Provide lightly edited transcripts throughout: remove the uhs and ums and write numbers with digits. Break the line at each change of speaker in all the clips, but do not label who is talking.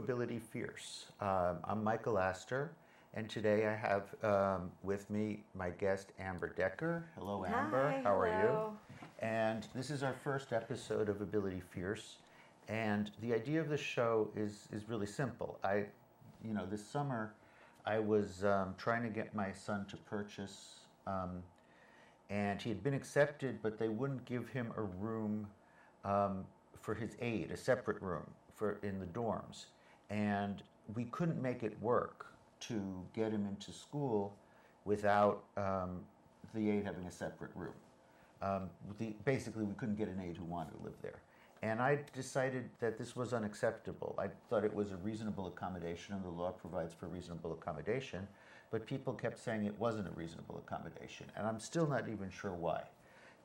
Ability Fierce. I'm Michael Astor, and today I have with me my guest Amber Decker. Hello, Amber.
Hi,
How are you?
hello.
And this is our first episode of Ability Fierce, and the idea of the show is really simple. This summer, I was trying to get my son to purchase, and he had been accepted, but they wouldn't give him a room for his aide, a separate room in the dorms, and we couldn't make it work to get him into school without the aide having a separate room. Basically, we couldn't get an aide who wanted to live there. And I decided that this was unacceptable. I thought it was a reasonable accommodation, and the law provides for reasonable accommodation, but people kept saying it wasn't a reasonable accommodation, and I'm still not even sure why.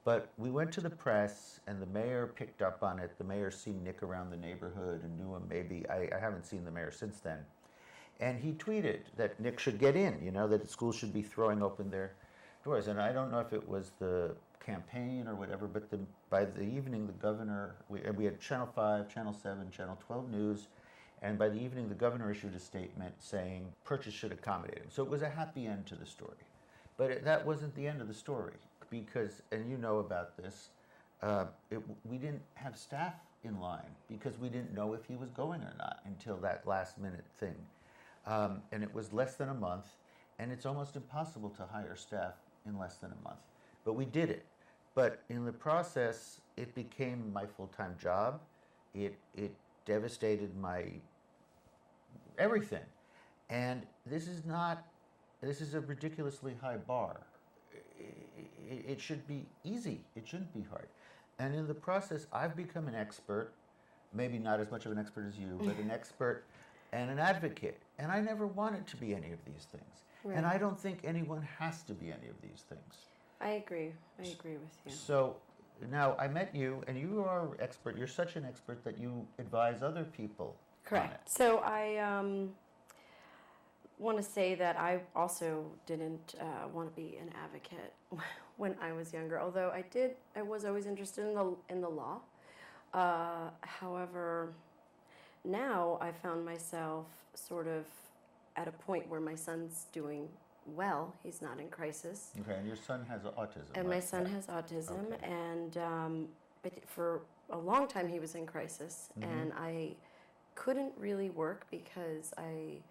But we went to the press, and the mayor picked up on it. The mayor's seen Nick around the neighborhood and knew him maybe. I haven't seen the mayor since then. And he tweeted that Nick should get in, that schools should be throwing open their doors. And I don't know if it was the campaign or whatever, but by the evening, the governor, we had Channel 5, Channel 7, Channel 12 News, and by the evening, the governor issued a statement saying purchase should accommodate him. So it was a happy end to the story. But that wasn't the end of the story, because, and you know about this, we didn't have staff in line because we didn't know if he was going or not until that last minute thing. And it was less than a month, and it's almost impossible to hire staff in less than a month. But we did it. But in the process, it became my full-time job. It devastated my everything. And this is a ridiculously high bar. It should be easy. It shouldn't be hard. And in the process, I've become an expert, maybe not as much of an expert as you, but an expert and an advocate. And I never wanted to be any of these things. Right. And I don't think anyone has to be any of these things.
I agree with you.
So now I met you, and you are an expert. You're such an expert that you advise other people.
Correct. So I want to say that I also didn't want to be an advocate when I was younger, although I was always interested in the law. However, now I found myself sort of at a point where my son's doing well. He's not in crisis.
Okay, and your son has autism.
And my son has autism, okay. And but for a long time he was in crisis, mm-hmm. and I couldn't really work because I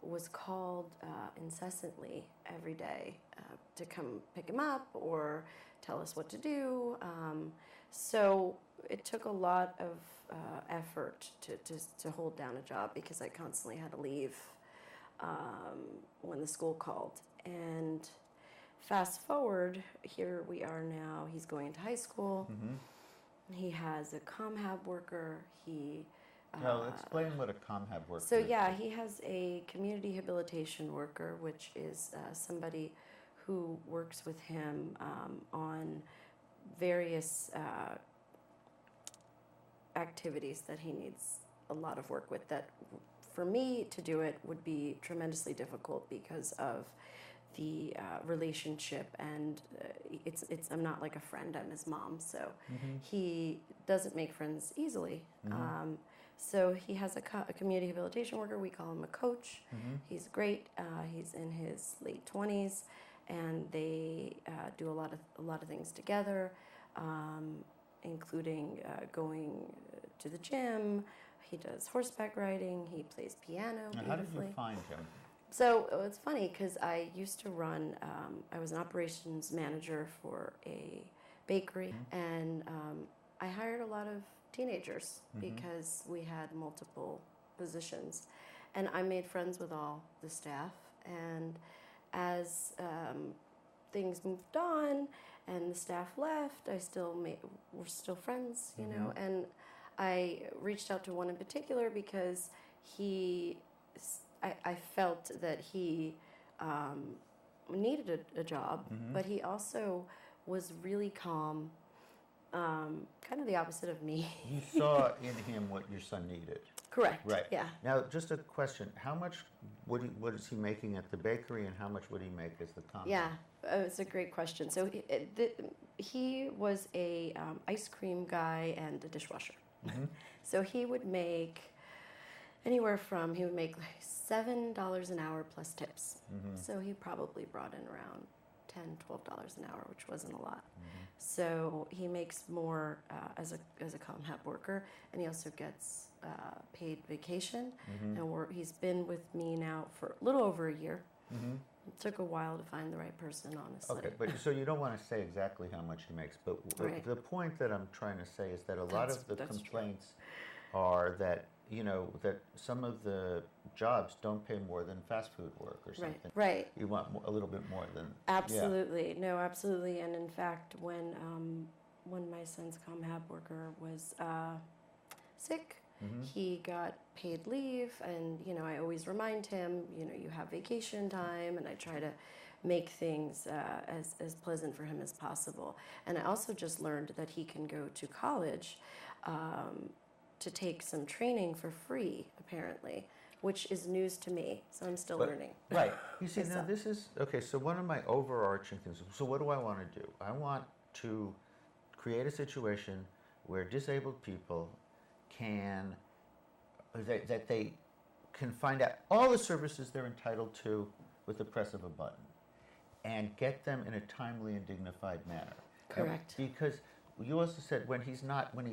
was called incessantly every day to come pick him up or tell us what to do. So it took a lot of effort to hold down a job because I constantly had to leave when the school called. And fast forward, here we are now. He's going to high school. Mm-hmm. He has a ComHab worker.
Now, explain what a ComHab worker is.
So, yeah, he has a community habilitation worker, which is somebody who works with him on various activities that he needs a lot of work with. That, for me to do it, would be tremendously difficult because of the relationship, and I'm not like a friend, I'm his mom, so mm-hmm. he doesn't make friends easily. Mm-hmm. So he has a community habilitation worker. We call him a coach. Mm-hmm. He's great. He's in his late 20s, and they do a lot of things together, including going to the gym. He does horseback riding. He plays piano.
Now, how did you find him?
So it's funny because I used to run, I was an operations manager for a bakery, mm-hmm. and I hired a lot of teenagers mm-hmm. because we had multiple positions. And I made friends with all the staff. And as things moved on and the staff left, we're still friends, you mm-hmm. know. And I reached out to one in particular because I felt that he needed a job, mm-hmm. but he also was really calm, kind of the opposite of me.
You saw in him what your son needed.
Correct.
Right.
Yeah.
Now, just a question: how much what is he making at the bakery, and how much would he make as the common?
Yeah, it's a great question. So he was a ice cream guy and a dishwasher. Mm-hmm. So he would make anywhere from, he would make like $7 an hour plus tips. So he probably brought in around $10, $12 an hour, which wasn't a lot. So he makes more as a ComHab worker, and he also gets paid vacation. And he's been with me now for a little over a year. It took a while to find the right person, honestly.
Okay, but so you don't want to say exactly how much he makes, but
Right.
the point that I'm trying to say is that a lot of the
That's
complaints are that, that some of the jobs don't pay more than fast food work or something.
Right.
You want a little bit more than...
Absolutely. No, absolutely. And in fact, when my son's ComHab worker was sick, he got paid leave, and I always remind him, you have vacation time, and I try to make things as pleasant for him as possible. And I also just learned that he can go to college to take some training for free, apparently, which is news to me. So I'm still learning.
Right. You see, now this is okay. So one of my overarching things. So what do I want to do? I want to create a situation where disabled people that they can find out all the services they're entitled to with the press of a button, and get them in a timely and dignified manner.
Correct.
Because you also said when he's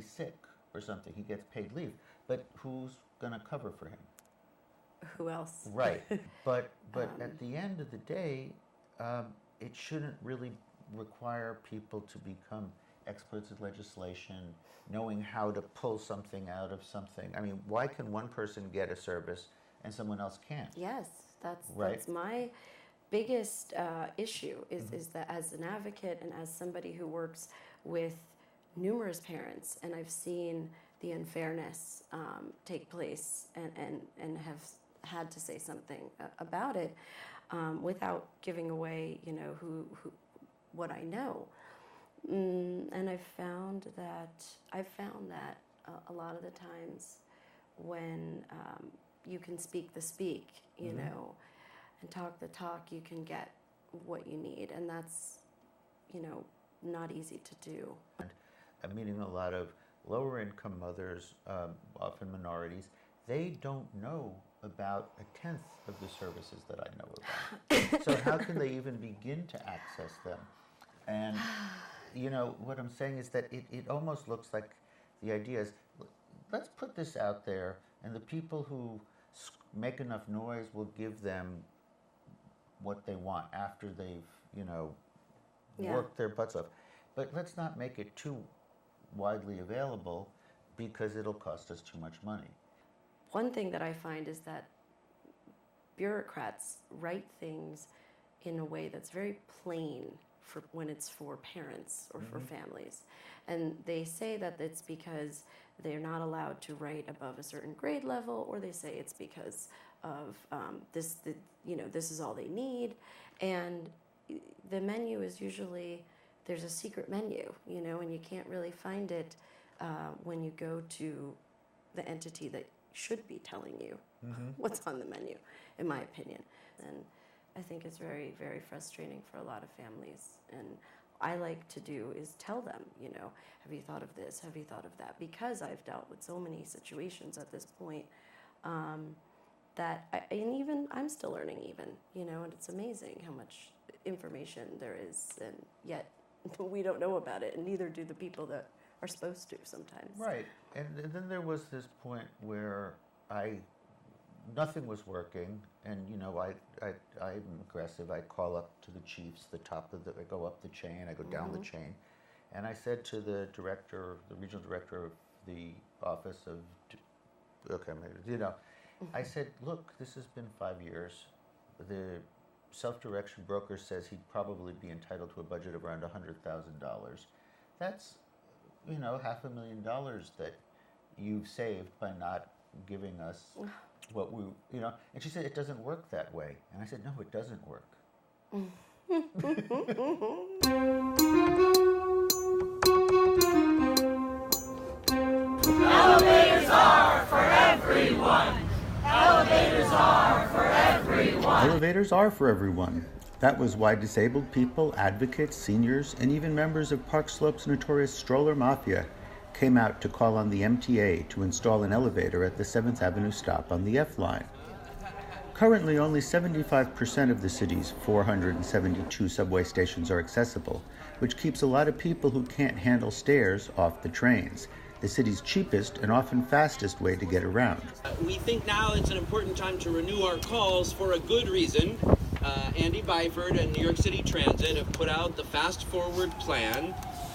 sick or something, he gets paid leave. But who's going to cover for him?
Who else?
Right. But at the end of the day, it shouldn't really require people to become experts in legislation, knowing how to pull something out of something. I mean, why can one person get a service and someone else can't?
Yes, that's
Right.
my biggest issue is that as an advocate and as somebody who works with numerous parents, and I've seen the unfairness take place and have had to say something about it without giving away, what I know. And I've found that a lot of the times when you can speak the speak, and talk the talk, you can get what you need, and that's, not easy to do.
I'm meeting a lot of lower income mothers, often minorities. They don't know about a tenth of the services that I know about. So how can they even begin to access them? And what I'm saying is that it almost looks like the idea is, let's put this out there, and the people who make enough noise will give them what they want after they've, worked their butts off. But let's not make it too widely available, because it'll cost us too much money.
One thing that I find is that bureaucrats write things in a way that's very plain for when it's for parents or for families. And they say that it's because they're not allowed to write above a certain grade level, or they say it's because of this is all they need. And the menu is usually, there's a secret menu, and you can't really find it when you go to the entity that should be telling you what's on the menu, in my opinion. And I think it's very, very frustrating for a lot of families. And I like to do is tell them, have you thought of this? Have you thought of that? Because I've dealt with so many situations at this point I'm still learning and it's amazing how much information there is, and yet we don't know about it, and neither do the people that are supposed to sometimes.
Right. And then there was this point where nothing was working, and I'm aggressive. I call up to the chiefs, I go up the chain, I go down the chain, and I said to the regional director of the office of, I said, look, this has been 5 years. The self-direction broker says he'd probably be entitled to a budget of around $100,000. That's, $500,000 that you've saved by not giving us what we, and she said, it doesn't work that way. And I said, no, it doesn't work.
Elevators are for everyone. Elevators are for everyone.
Elevators are for everyone. That was why disabled people, advocates, seniors, and even members of Park Slope's notorious stroller mafia came out to call on the MTA to install an elevator at the 7th Avenue stop on the F line. Currently, only 75% of the city's 472 subway stations are accessible, which keeps a lot of people who can't handle stairs off the trains, the city's cheapest and often fastest way to get around.
We think now it's an important time to renew our calls for a good reason. Andy Byford and New York City Transit have put out the Fast Forward plan,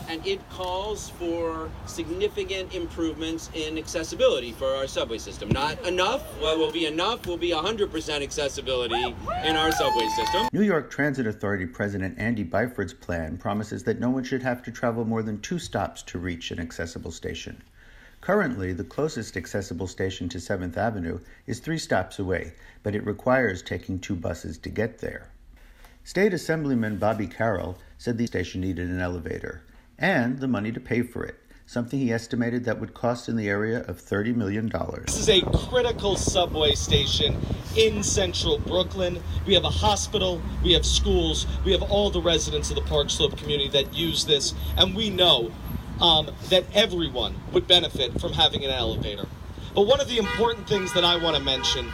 and it calls for significant improvements in accessibility for our subway system. Not enough, what will be enough will be 100% accessibility in our subway system.
New York Transit Authority President Andy Byford's plan promises that no one should have to travel more than 2 stops to reach an accessible station. Currently, the closest accessible station to 7th Avenue is 3 stops away, but it requires taking 2 buses to get there. State Assemblyman Bobby Carroll said the station needed an elevator and the money to pay for it, something he estimated that would cost in the area of $30 million.
This is a critical subway station in central Brooklyn. We have a hospital, we have schools, we have all the residents of the Park Slope community that use this, and we know that everyone would benefit from having an elevator. But one of the important things that I want to mention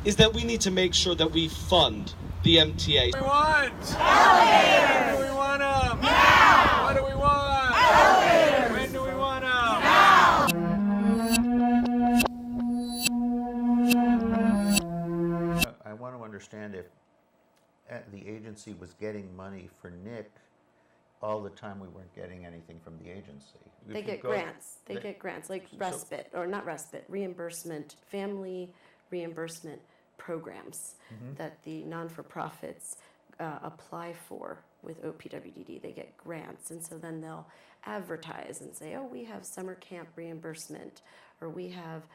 is that we need to make sure that we fund the MTA.
We want elevators. When do we want them? Now. What do we want? Elevators. When do we want them? Now.
I want to understand if the agency was getting money for Nick all the time we weren't getting anything from the agency.
They get grants. They get grants, like respite, or not respite, reimbursement, family reimbursement programs that the non-for-profits apply for with OPWDD. They get grants, and so then they'll advertise and say, oh, we have summer camp reimbursement, or we have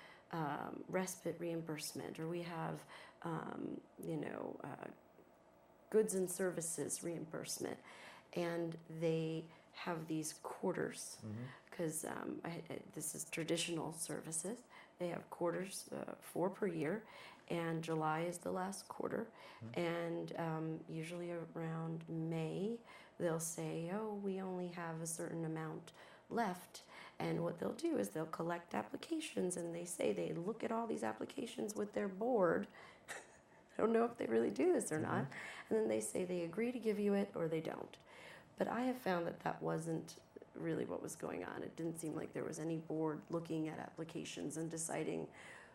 respite reimbursement, or we have, goods and services reimbursement. And they have these quarters, because this is traditional services. They have quarters, 4 per year, and July is the last quarter. And usually around May, they'll say, oh, we only have a certain amount left. And what they'll do is they'll collect applications, and they say they look at all these applications with their board. I don't know if they really do this or not. And then they say they agree to give you it or they don't. But I have found that that wasn't really what was going on. It didn't seem like there was any board looking at applications and deciding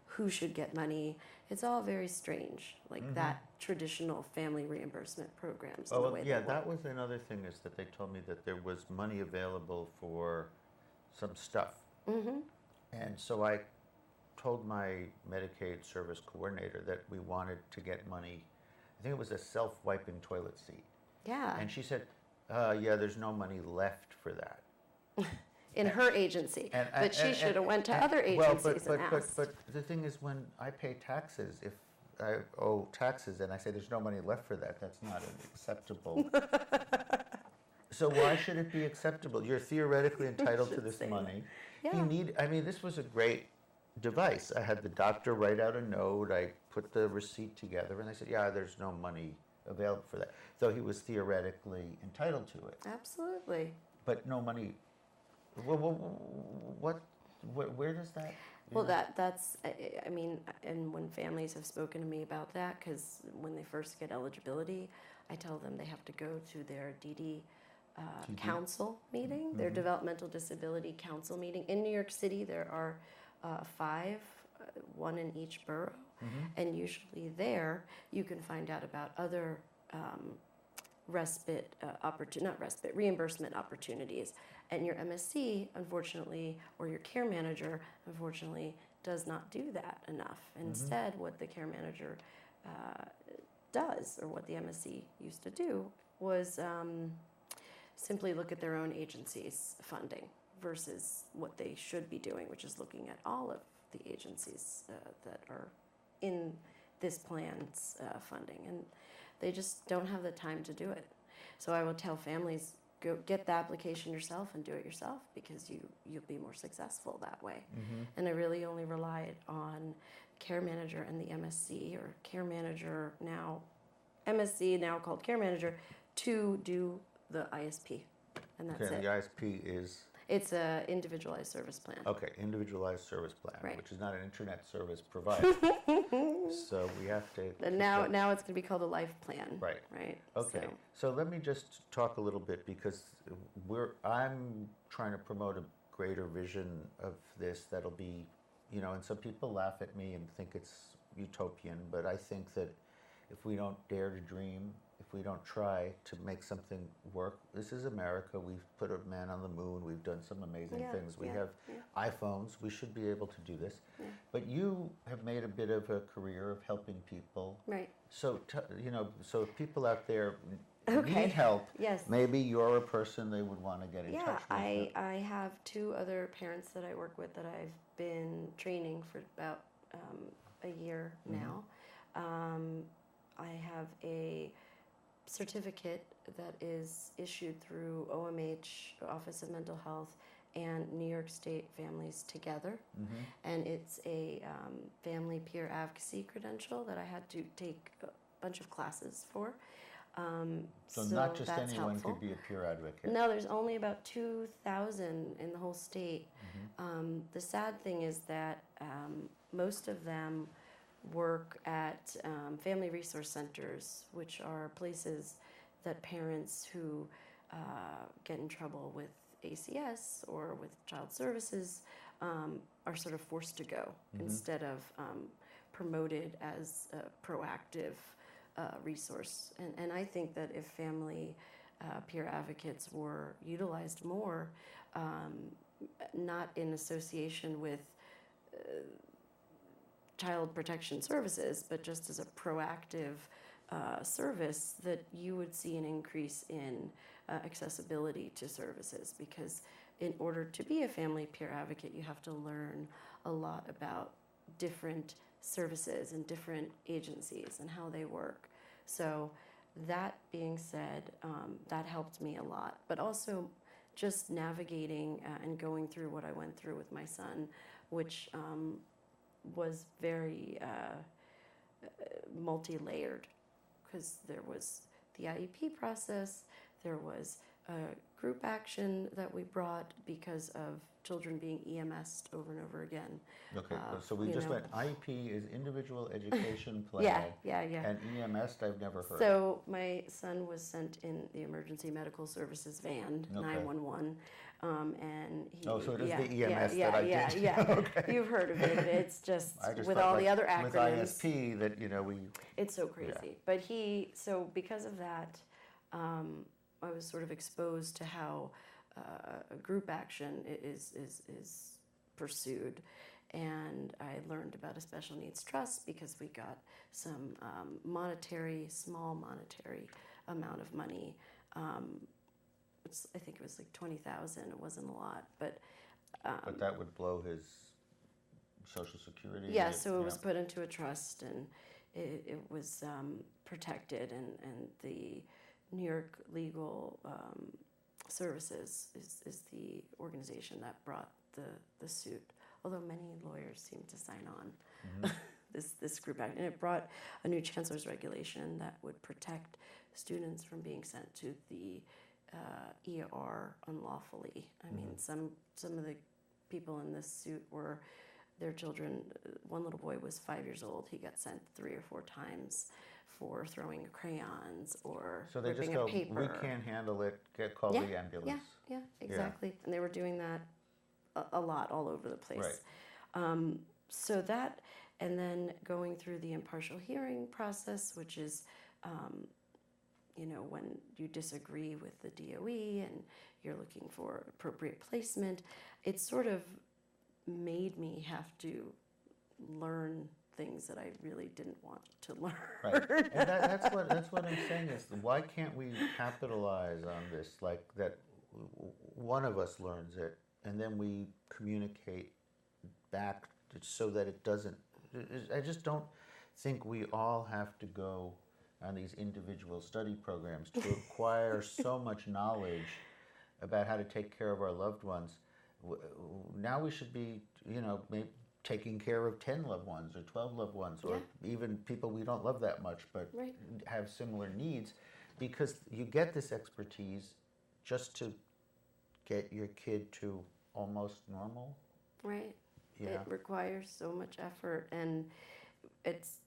who should get money. It's all very strange, like that traditional family reimbursement programs.
Oh, well, yeah, that was another thing, is that they told me that there was money available for some stuff. And so I told my Medicaid service coordinator that we wanted to get money. I think it was a self-wiping toilet seat.
Yeah.
And she said, yeah, there's no money left for that.
In her agency. But she should have went to other agencies and asked.
But the thing is, when I pay taxes, if I owe taxes and I say there's no money left for that, that's not an acceptable. So why should it be acceptable? You're theoretically entitled to this money.
Yeah.
This was a great device. I had the doctor write out a note, I put the receipt together, and I said, yeah, there's no money available for that. So he was theoretically entitled to it.
Absolutely.
But no money. Where does that?
Well, that's, I mean, and when families have spoken to me about that, because when they first get eligibility, I tell them they have to go to their DD council meeting, their developmental disability council meeting. In New York City, there are 5, 1 in each borough, and usually there you can find out about other reimbursement opportunities. And your MSC, unfortunately, or your care manager, unfortunately, does not do that enough. Instead, what the care manager does, or what the MSC used to do, was simply look at their own agency's funding versus what they should be doing, which is looking at all of the agencies that are in this plan's funding. And they just don't have the time to do it. So I will tell families, go get the application yourself and do it yourself, because you'll be more successful that way. And I really only relied on care manager and the MSC, or care manager now, MSC now called care manager, to do the ISP. And that's
Okay,
it.
the ISP is?
It's a individualized service plan.
Okay, individualized service plan,
Right.
which is not an internet service provider. So we have to.
And
keep
now
that-
it's going to be called a life plan.
Right.
Right.
Okay, so let me just talk a little bit because I'm trying to promote a greater vision of this that'll be, and some people laugh at me and think it's utopian, but I think that if we don't dare to dream, if we don't try to make something work, this is America. We've put a man on the moon. We've done some amazing
Yeah,
things. We
yeah,
have
yeah.
iPhones. We should be able to do this.
Yeah.
But you have made a bit of a career of helping people.
Right.
So, so if people out there
Okay.
need help,
Yes.
maybe you're a person they would want to get in
Yeah,
touch with.
I have 2 other parents that I work with that I've been training for about a year now. I have a certificate that is issued through OMH, Office of Mental Health, and New York State Families Together. And it's a family peer advocacy credential that I had to take a bunch of classes for.
So not just
that's
anyone
helpful.
could be a peer advocate.
No, there's only about 2,000 in the whole state. The sad thing is that most of them work at family resource centers, which are places that parents who get in trouble with ACS or with child services are sort of forced to go instead of promoted as a proactive resource. And I think that if family peer advocates were utilized more, not in association with child protection services, but just as a proactive service, that you would see an increase in accessibility to services. Because in order to be a family peer advocate, you have to learn a lot about different services and different agencies and how they work. So that being said, that helped me a lot. But also just navigating and going through what I went through with my son, which was very multi-layered, because there was the IEP process, there was a group action that we brought because of children being EMS'd over and over again.
Okay, so we just went IEP is individual education plan.
Yeah.
And EMS I've never heard.
So my son was sent in the emergency medical services van,
Okay.
911, and he.
Oh, so it is
yeah,
the EMS
yeah,
that I
yeah,
did.
Yeah,
Okay.
You've heard of it. It's just
I just
with
thought,
all
like,
the other
with
acronyms.
ISP that we.
It's so crazy. But so because of that, I was sort of exposed to how a group action is pursued. And I learned about a special needs trust because we got some small monetary amount of money. I think it was like $20,000. It wasn't a lot, but
that would blow his Social Security.
yeah. So it was put into a trust, and it was protected, and the New York Legal Services is the organization that brought the suit. Although many lawyers seem to sign on this group act, and it brought a new chancellor's regulation that would protect students from being sent to the ER unlawfully. I mean, some of the people in this suit were their children. One little boy was 5 years old. He got sent 3 or 4 times for throwing crayons or
So they just
ripping
go,
a paper.
we can't handle it. Call the ambulance.
Yeah, exactly. And they were doing that a lot all over the place.
Right.
So that, and then going through the impartial hearing process, which is, when you disagree with the DOE and you're looking for appropriate placement, it sort of made me have to learn things that I really didn't want to learn.
Right. And that's what I'm saying is, why can't we capitalize on this, like that one of us learns it and then we communicate back so that it doesn't, I just don't think we all have to go on these individual study programs to acquire so much knowledge about how to take care of our loved ones. Now we should be, maybe taking care of 10 loved ones or 12 loved ones, or even people we don't love that much but have similar needs, because you get this expertise just to get your kid to almost normal.
Right.
Yeah.
It requires so much effort, and it's,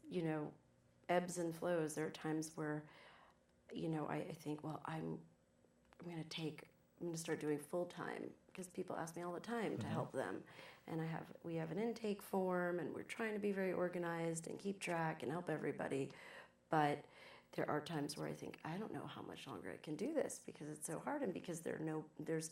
ebbs and flows. There are times where, I think, well, I'm going to start doing full time, because people ask me all the time to help them, and we have an intake form, and we're trying to be very organized and keep track and help everybody, but there are times where I think, I don't know how much longer I can do this, because it's so hard, and because there's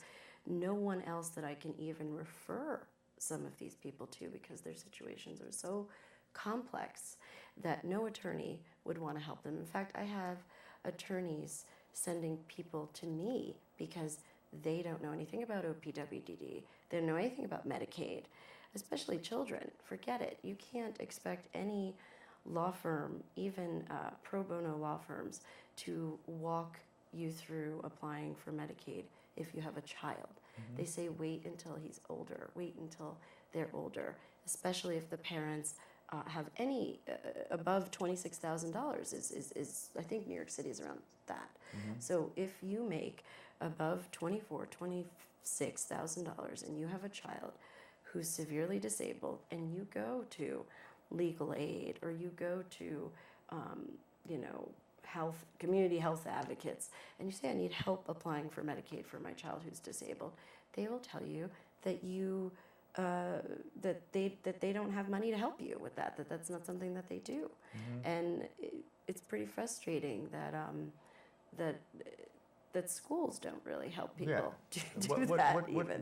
no one else that I can even refer some of these people to, because their situations are so complex that no attorney would want to help them. In fact, I have attorneys sending people to me because they don't know anything about OPWDD. They don't know anything about Medicaid, especially children. Forget it. You can't expect any law firm, even pro bono law firms, to walk you through applying for Medicaid if you have a child. They say wait until he's older, wait until they're older, especially if the parents have any above $26,000 is I think New York City is around that. So if you make above $26,000 and you have a child who's severely disabled, and you go to legal aid, or you go to community health advocates, and you say, I need help applying for Medicaid for my child who's disabled, they will tell you that that they don't have money to help you with that's not something that they do. And it's pretty frustrating that schools don't really help people do that.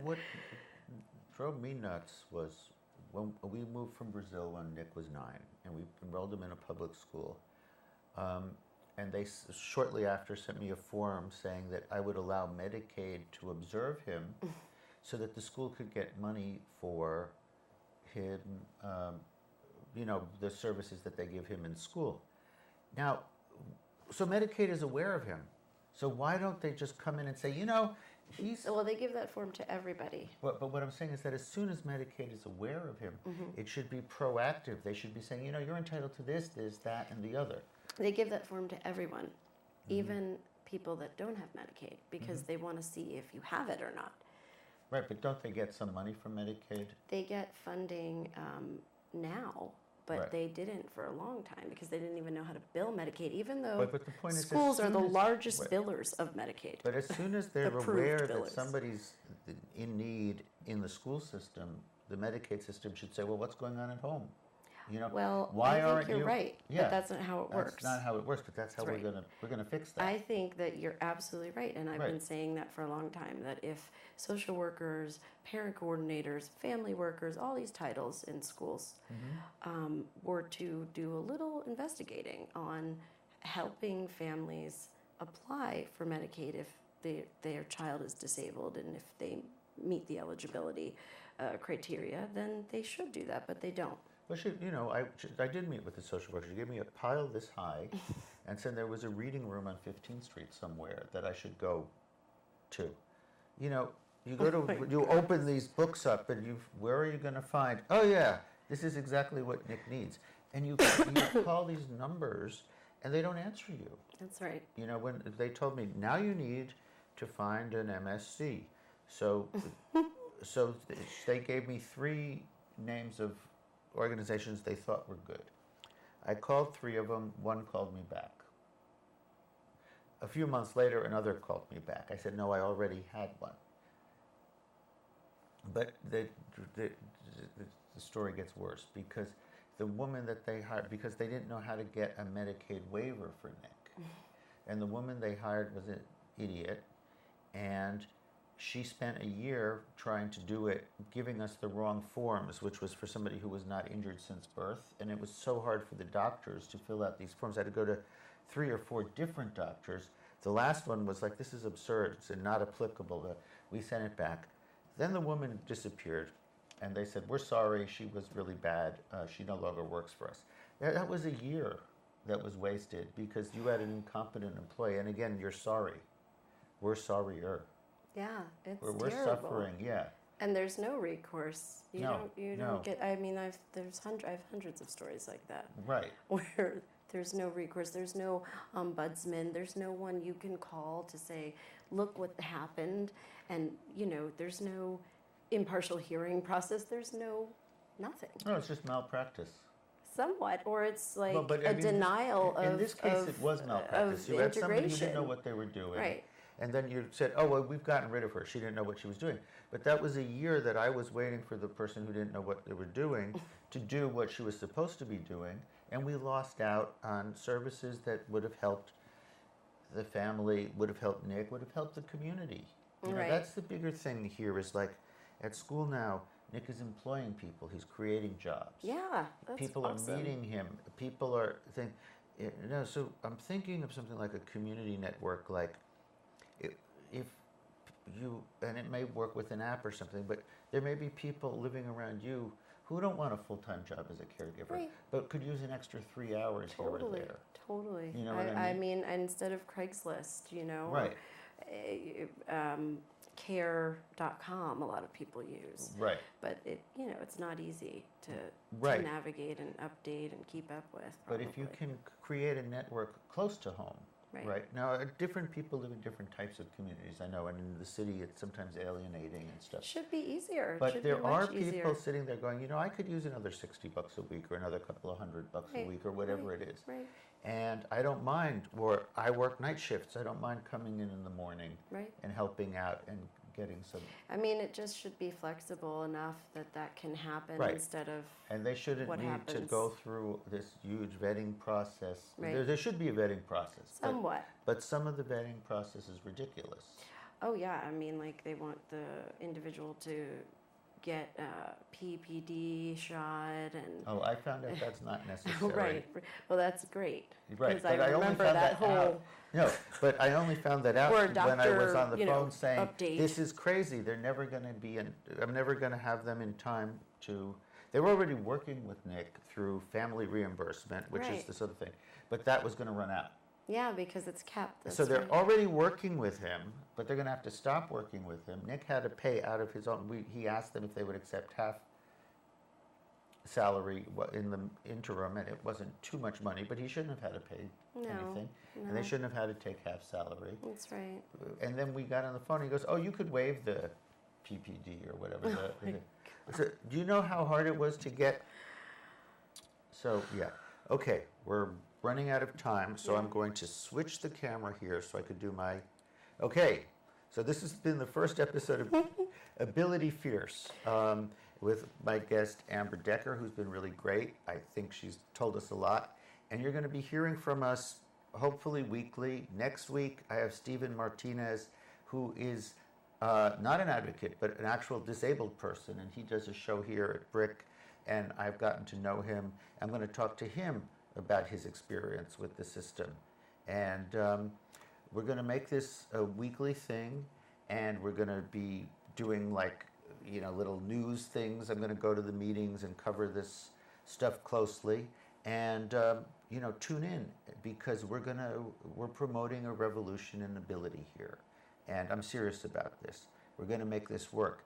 What drove me nuts was when we moved from Brazil when Nick was 9, and we enrolled him in a public school. And they shortly after sent me a form saying that I would allow Medicaid to observe him so that the school could get money for him, the services that they give him in school. Now, so Medicaid is aware of him. So why don't they just come in and say, he's...
Well, they give that form to everybody.
But what I'm saying is that as soon as Medicaid is aware of him, it should be proactive. They should be saying, you're entitled to this, that, and the other.
They give that form to everyone, even people that don't have Medicaid, because they want to see if you have it or not.
Right, but don't they get some money from Medicaid?
They get funding now, but
Right.
they didn't for a long time, because they didn't even know how to bill Medicaid, even though
But the point is,
schools
as
are the
soon as-
largest
Right.
billers of Medicaid.
But as soon as they're
Approved
aware that
billers.
somebody's in need in the school system, the Medicaid system should say, well, what's going on at home?
Well,
why
I
aren't
think you're
you?
right,
Yeah,
but that's not how it works.
That's not how it works, but that's how
That's
we're
right.
gonna fix that.
I think that you're absolutely right, and I've
Right.
been saying that for a long time, that if social workers, parent coordinators, family workers, all these titles in schools were to do a little investigating on helping families apply for Medicaid if their child is disabled, and if they meet the eligibility criteria, then they should do that, but they don't.
Well, I did meet with the social worker. She gave me a pile this high and said there was a reading room on 15th Street somewhere that I should go to. You go to, you open these books up, and where are you going to find? Oh yeah, this is exactly what Nick needs. And you call these numbers, and they don't answer you.
That's right.
When they told me, now you need to find an MSC. So they gave me 3 names of organizations they thought were good. I called 3 of them, 1 called me back. A few months later, another called me back. I said, no, I already had one. But the story gets worse, because the woman that they hired, because they didn't know how to get a Medicaid waiver for Nick, and the woman they hired was an idiot, and she spent a year trying to do it, giving us the wrong forms, which was for somebody who was not injured since birth, and it was so hard for the doctors to fill out these forms. I had to go to 3 or 4 different doctors. The last one was like, this is absurd, it's not applicable. We sent it back. Then the woman disappeared, and they said, we're sorry, she was really bad, she no longer works for us. That was a year that was wasted because you had an incompetent employee, and again, you're sorry. We're sorrier.
Yeah, it's
We're
terrible.
suffering, yeah.
And there's no recourse. You
No,
don't
no.
get. I mean, I have hundreds of stories like that.
Right.
Where There's no recourse. There's no ombudsman. There's no one you can call to say, look what happened. And, there's no impartial hearing process. There's nothing.
No, it's just malpractice.
Somewhat, or it's like
Well, but I
a
mean,
denial
in this case, it was malpractice. You had somebody who didn't know
integration.
what they were doing.
Right.
And then you said, oh, well, we've gotten rid of her. She didn't know what she was doing. But that was a year that I was waiting for the person who didn't know what they were doing to do what she was supposed to be doing. And we lost out on services that would have helped the family, would have helped Nick, would have helped the community.
Right.
That's the bigger thing here is like at school now, Nick is employing people. He's creating jobs.
Yeah, that's
People
awesome.
are meeting him. People are so I'm thinking of something like a community network, like if you, and it may work with an app or something, but there may be people living around you who don't want a full-time job as a caregiver,
Right.
but could use an extra 3 hours here or
Totally,
there.
totally.
You know what I mean?
Instead of Craigslist,
Right.
care.com a lot of people use.
Right.
But it's not easy to
Right.
navigate and update and keep up with.
But if you
probably.
can create a network close to home,
Right.
Now, different people live in different types of communities. I know, and in the city, it's sometimes alienating and stuff.
It should be easier. It
But
should
there
be
are
much
people
easier.
sitting there going, I could use another $60 a week or another couple of $100 a
Right,
week or whatever
right,
it is.
Right,
And I don't mind, or I work night shifts. I don't mind coming in the morning
right.
and helping out and getting some.
It just should be flexible enough that can happen
Right.
instead of.
And they shouldn't
What
need to
happens?
go through this huge vetting process.
Right.
There should be a vetting process.
Somewhat.
But some of the vetting process is ridiculous.
Oh yeah, like they want the individual to get a PPD shot and.
Oh, I found out that's not necessary.
Right. Well, that's great.
Right,
Because I
but I only
remember
found
that
that
whole.
out. No, but I only found that out
Or a
when I was
doctor,
on the phone saying,
update.
this is crazy. They're never going to be I'm never going to have them in time to. They were already working with Nick through family reimbursement, which is
Right.
this other thing. But that was going to run out.
Yeah, because it's capped. That's
So they're
right.
already working with him, but they're going to have to stop working with him. Nick had to pay out of his own. He asked them if they would accept half salary in the interim, and it wasn't too much money, but he shouldn't have had to pay anything. And they
no.
shouldn't have had to take half salary.
That's right.
And then we got on the phone, he goes, oh, you could waive the PPD or whatever. So, do you know how hard it was to get? So, yeah. Okay, we're running out of time, so I'm going to switch the camera here so I could do my. Okay, so this has been the first episode of Ability Fierce with my guest Amber Decker, who's been really great. I think she's told us a lot. And you're going to be hearing from us hopefully weekly. Next week, I have Stephen Martinez, who is not an advocate, but an actual disabled person, and he does a show here at Brick, and I've gotten to know him. I'm going to talk to him about his experience with the system. And we're going to make this a weekly thing, and we're going to be doing little news things. I'm going to go to the meetings and cover this stuff closely. And tune in, because we're promoting a revolution in ability here, and I'm serious about this. We're going to make this work.